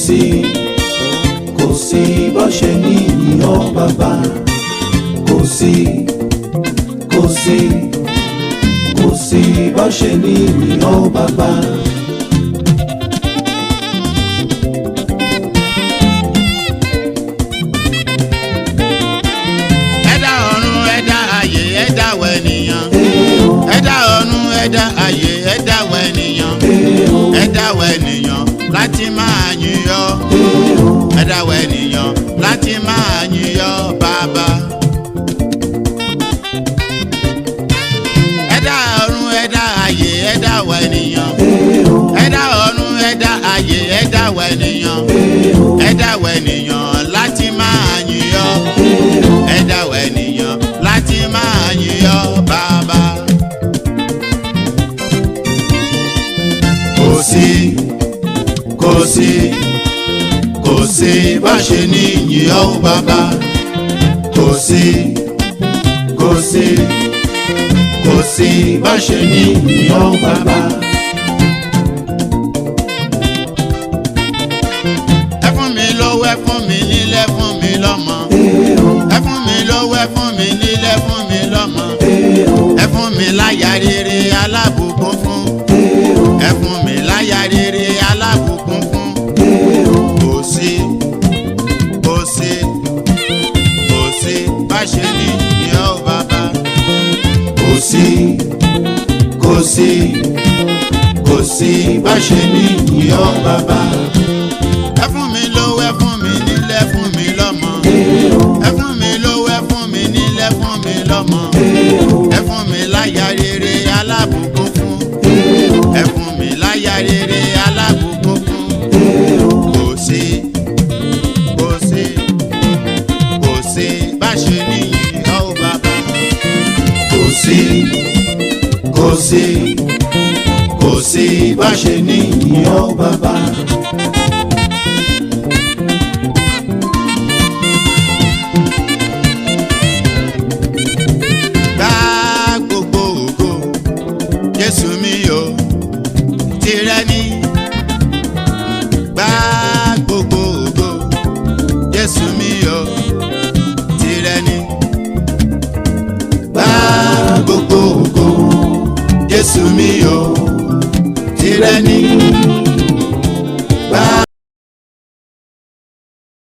sí bó ṣe ní ìyàn bàbá. Kò sí bó ṣe ní ìyàn bàbá. Ẹ̀dá ọ̀run ẹ̀dá ayé ẹ̀dá wẹ̀nìyàn. Ẹ̀dá ọ̀run ẹ̀dá ayé ẹ̀dá wẹ̀nìyàn. Ẹ̀dá wẹ̀nìyàn láti máa yìn ọ́. Ẹ̀dá wẹ̀nìyàn láti máa yìn ọ́ bàbá. Ẹ̀dá ọ̀run ẹ̀dá ayé ẹ̀dá wẹ̀nìyàn. Ẹ̀dá ọ̀run ẹ̀dá ayé ẹ̀dá wẹ̀nìyàn. Ẹ̀dá wẹ̀nìyàn láti máa yìn ọ́. Ẹ̀dá wẹ̀nìyàn láti máa yìn ọ́ bàbá. Kò sí bá ṣe ní yìn ọ́ bàbá. Kò sí bá ṣe ní yìn ọ́ bàbá. Ẹ fún mi lówó, ẹ fún mi nílé, ẹ fún mi lọ́mọ. Ẹ fún mi lówó, ẹ fún mi nílé, ẹ fún mi lọ́mọ. Ẹ fún mi láya rere alábùkún fún. Ẹ fún mi láya rere alábùkún fún. Kò sí bá ṣe ní yìn ọ́ bàbá. Kò sí bá ṣe ní yìn ọ́ bàbá. Ẹ fún mi lówó, ẹ fún mi nílé, ẹ fún mi lọ́mọ. Ẹ fún mi lówó, ẹ fún mi nílé, ẹ fún mi lọ́mọ. Ẹ fún mi láya rere alábùkún fún. Ẹ fún mi láya rere alábùkún fún. Kò sí bá ṣe ní yìn ọ́ bàbá. Kò sí bá ṣe ní yìn ọ́ bàbá.